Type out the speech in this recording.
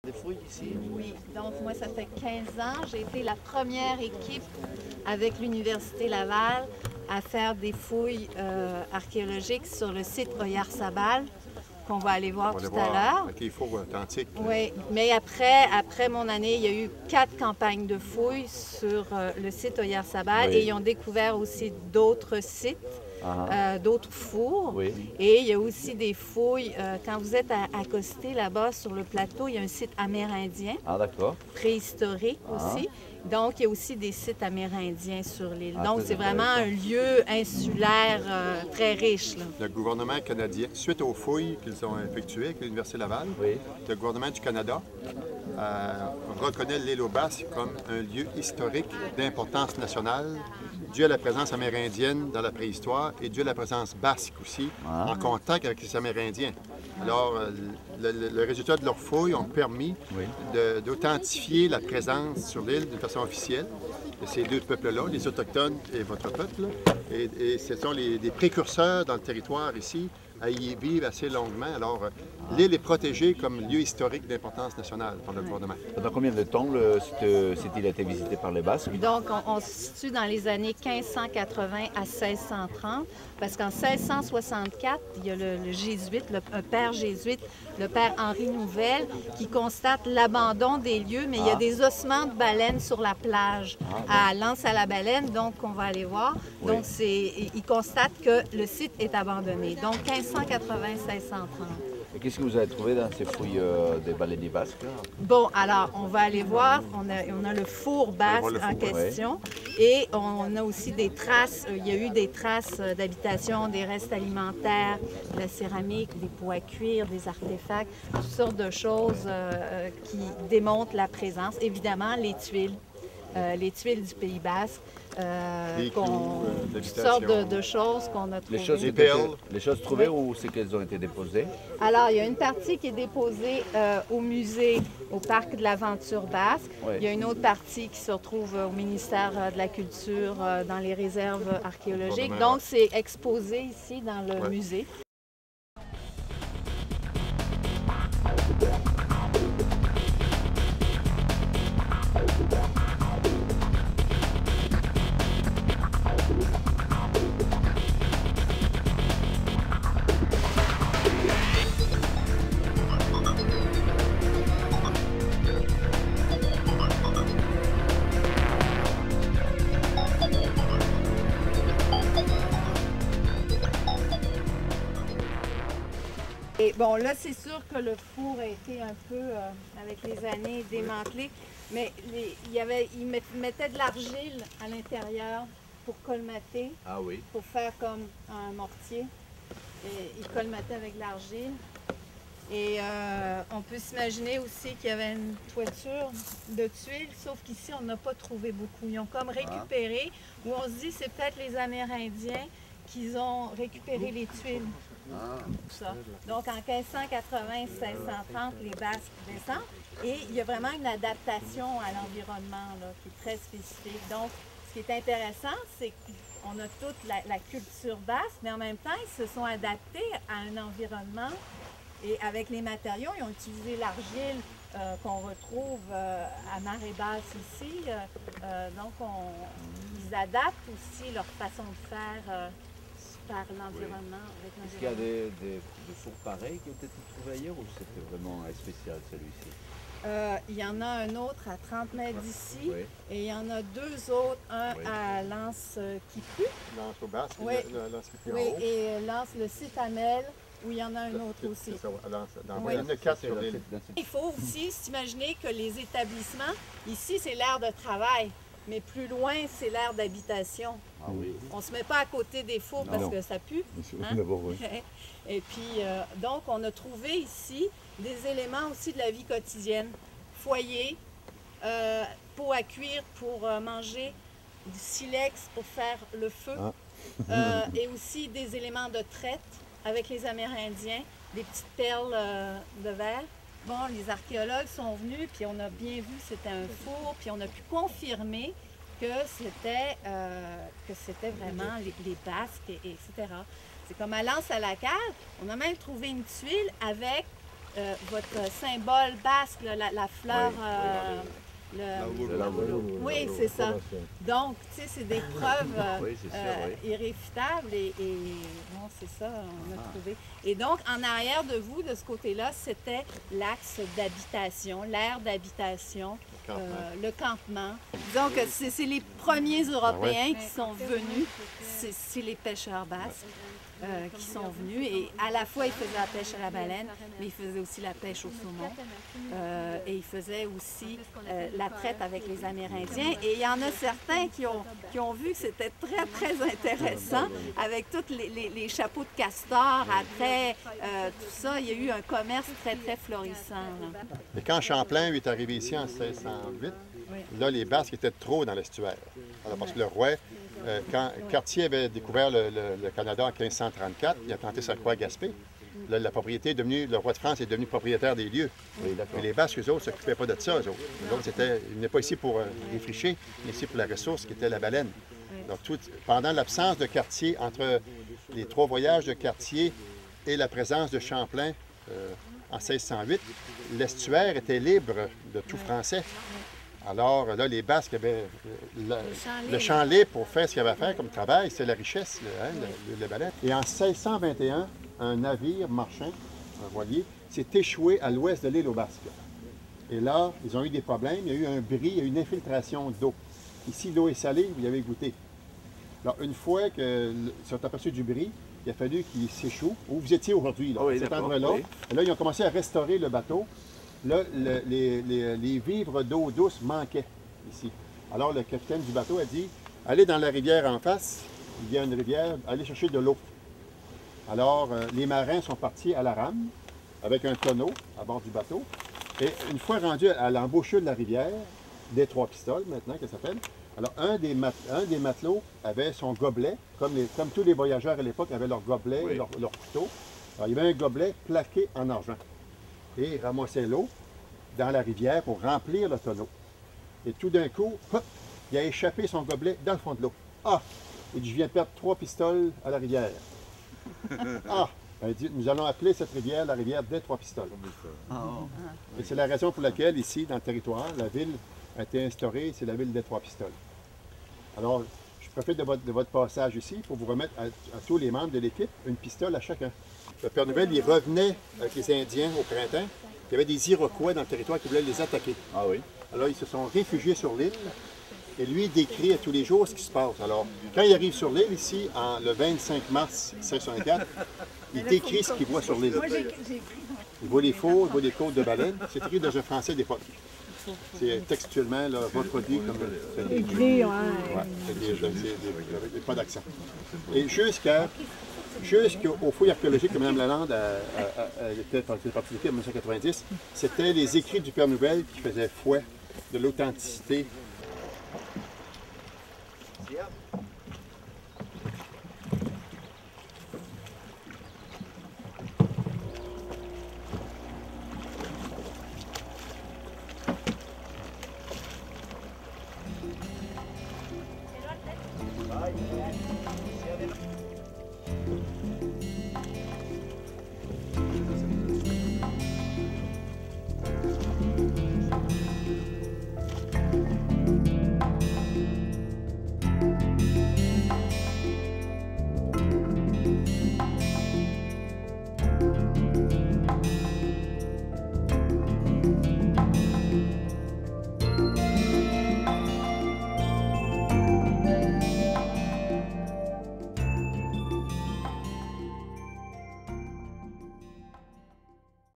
Des fouilles ici? Oui, donc moi, ça fait 15 ans. J'ai été la première équipe avec l'Université Laval à faire des fouilles archéologiques sur le site Oyarsabal, qu'on va aller voir tout à l'heure. OK, il faut authentique. Oui, mais après mon année, il y a eu 4 campagnes de fouilles sur le site Oyarsabal et ils ont découvert aussi d'autres sites. D'autres fours. Oui. Et il y a aussi des fouilles. Quand vous êtes accosté là-bas sur le plateau, il y a un site amérindien, D'accord. préhistorique aussi. Donc, il y a aussi des sites amérindiens sur l'île. Donc, très c'est vraiment un lieu insulaire très riche, là. Le gouvernement canadien, suite aux fouilles qu'ils ont effectuées avec l'Université Laval, le gouvernement du Canada reconnaît l'île aux Basques comme un lieu historique d'importance nationale, dû à la présence amérindienne dans la préhistoire et dû à la présence basque aussi, en contact avec les Amérindiens. Alors, le résultat de leurs fouilles ont permis d'authentifier la présence sur l'île de façon officielle de ces deux peuples-là, les Autochtones et votre peuple. Et ce sont des précurseurs dans le territoire ici à y vivre assez longuement. Alors, l'île est protégée comme lieu historique d'importance nationale par le gouvernement. Pendant combien de temps cette île a été visitée par les Basques? Donc, on se situe dans les années 1580 à 1630, parce qu'en 1664, il y a le jésuite, un père jésuite, le père Henri Nouvel, qui constate l'abandon des lieux, mais il y a des ossements de baleines sur la plage à L'Anse-à-la-Baleine, donc on va aller voir. Donc, il constate que le site est abandonné. Donc, 1580-1630. Et qu'est-ce que vous avez trouvé dans ces fouilles des baleiniers basques? Bon, alors, on va aller voir. On a le four basque en question. Et on a aussi des traces. Il y a eu des traces d'habitation, des restes alimentaires, de la céramique, des pots à cuire, des artefacts, toutes sortes de choses qui démontrent la présence. Évidemment, les tuiles du Pays basque. Toutes sortes de choses qu'on a trouvées. Les choses trouvées, où c'est qu'elles ont été déposées? Alors, il y a une partie qui est déposée au musée, au Parc de l'Aventure basque. Il y a une autre partie qui se retrouve au ministère de la Culture, dans les réserves archéologiques. Donc, c'est exposé ici dans le musée. Et bon, là, c'est sûr que le four a été un peu, avec les années, démantelé, mais ils mettaient de l'argile à l'intérieur pour colmater, pour faire comme un mortier. Et ils colmataient avec de l'argile. Et on peut s'imaginer aussi qu'il y avait une toiture de tuiles, sauf qu'ici, on n'a pas trouvé beaucoup. Ils ont comme récupéré, où on se dit c'est peut-être les Amérindiens qui ont récupéré les tuiles. Tout ça. Donc, en 1580-1630, les Basques descendent et il y a vraiment une adaptation à l'environnement qui est très spécifique. Donc, ce qui est intéressant, c'est qu'on a toute la culture basque, mais en même temps, ils se sont adaptés à un environnement et avec les matériaux, ils ont utilisé l'argile qu'on retrouve à marée basse ici. Donc, ils adaptent aussi leur façon de faire par l'environnement. Est-ce qu'il y a des fours pareils qui ont été trouvés ailleurs ou c'était vraiment spécial celui-ci? Il y en a un autre à 30 mètres d'ici et il y en a deux autres, un à L'Anse-Kipu. L'Anse au Basque, L'Anse-Kipu et L'Anse, le site Amel, où il y en a un autre aussi. C'est ça, il y en a 4 sur l'île. Il faut aussi s'imaginer que les établissements, ici c'est l'aire de travail, mais plus loin c'est l'aire d'habitation. On ne se met pas à côté des fours parce que ça pue. Et puis, donc, on a trouvé ici des éléments aussi de la vie quotidienne. Foyer, pot à cuire pour manger, du silex pour faire le feu, et aussi des éléments de traite avec les Amérindiens, des petites perles de verre. Bon, les archéologues sont venus, puis on a bien vu que c'était un four, puis on a pu confirmer que c'était vraiment les Basques, etc. C'est comme à L'Anse-à-la-Cale, on a même trouvé une tuile avec votre symbole basque, là, la fleur. Oui, c'est ça. Donc, tu sais, c'est des preuves irréfutables et bon, c'est ça, on a trouvé. Et donc, en arrière de vous, de ce côté-là, c'était l'axe d'habitation, l'aire d'habitation, le campement. Donc, c'est les premiers Européens qui sont venus, c'est les pêcheurs basques. Qui sont venus et à la fois ils faisaient la pêche à la baleine, mais ils faisaient aussi la pêche au saumon et ils faisaient aussi la traite avec les Amérindiens. Et il y en a certains qui ont vu que c'était très, très intéressant avec tous les chapeaux de castor, après tout ça. Il y a eu un commerce très, très florissant. Là. Et quand Champlain est arrivé ici en 1608, là, les Basques étaient trop dans l'estuaire. Parce que le roi, quand Cartier avait découvert le Canada en 1534, il a tenté sa croix à Gaspé. Là, la propriété est devenue, le roi de France est devenu propriétaire des lieux. Et les Basques, eux autres, ne s'occupaient pas de ça, eux autres. Ils venaient pas ici pour défricher, mais ici pour la ressource qui était la baleine. Donc, pendant l'absence de Cartier, entre les 3 voyages de Cartier et la présence de Champlain en 1608, l'estuaire était libre de tout Français. Alors là, les Basques avaient le champ libre pour faire ce qu'ils avaient à faire comme travail, c'est la richesse, le baleine. Et en 1621, un navire marchand, un voilier, s'est échoué à l'ouest de l'île aux Basques. Et là, ils ont eu des problèmes, il y a eu un bris, il y a eu une infiltration d'eau. Ici, l'eau est salée, vous y avez goûté. Alors, une fois qu'ils sont aperçus du bris, il a fallu qu'ils s'échouent, où vous étiez aujourd'hui, là, cet endroit-là. Oui. Là, ils ont commencé à restaurer le bateau. Là, les vivres d'eau douce manquaient ici. Alors, le capitaine du bateau a dit, allez dans la rivière en face, il y a une rivière, allez chercher de l'eau. Alors, les marins sont partis à la rame avec un tonneau à bord du bateau. Et une fois rendus à l'embouchure de la rivière, des 3 pistoles maintenant, qu'elle s'appelle, alors un des matelots avait son gobelet, comme tous les voyageurs à l'époque avaient leur gobelet, leur couteau. Alors, il y avait un gobelet plaqué en argent. Et il ramassait l'eau dans la rivière pour remplir le tonneau. Et tout d'un coup, hop, il a échappé son gobelet dans le fond de l'eau. Ah! Il dit, je viens de perdre 3 pistoles à la rivière. Ah! Il dit, nous allons appeler cette rivière la rivière des 3 pistoles. Et c'est la raison pour laquelle, ici, dans le territoire, la ville a été instaurée, c'est la ville des 3 pistoles. Alors, je profite de votre passage ici pour vous remettre à tous les membres de l'équipe une pistole à chacun. Le Père Noël, il revenait avec les Indiens au printemps. Il y avait des Iroquois dans le territoire qui voulaient les attaquer. Ah oui? Alors, ils se sont réfugiés sur l'île. Et lui, il décrit à tous les jours ce qui se passe. Alors, quand il arrive sur l'île, ici, le 25 mars 1664, il décrit ce qu'il voit sur l'île. Il voit les faux, il voit des côtes de baleine. C'est écrit dans un français d'époque. C'est textuellement là, reproduit comme écrit, avec pas d'accent. Et jusqu'aux fouilles archéologiques que Mme Lalande était partie en 1990, c'était les écrits du Père Noël qui faisaient foi de l'authenticité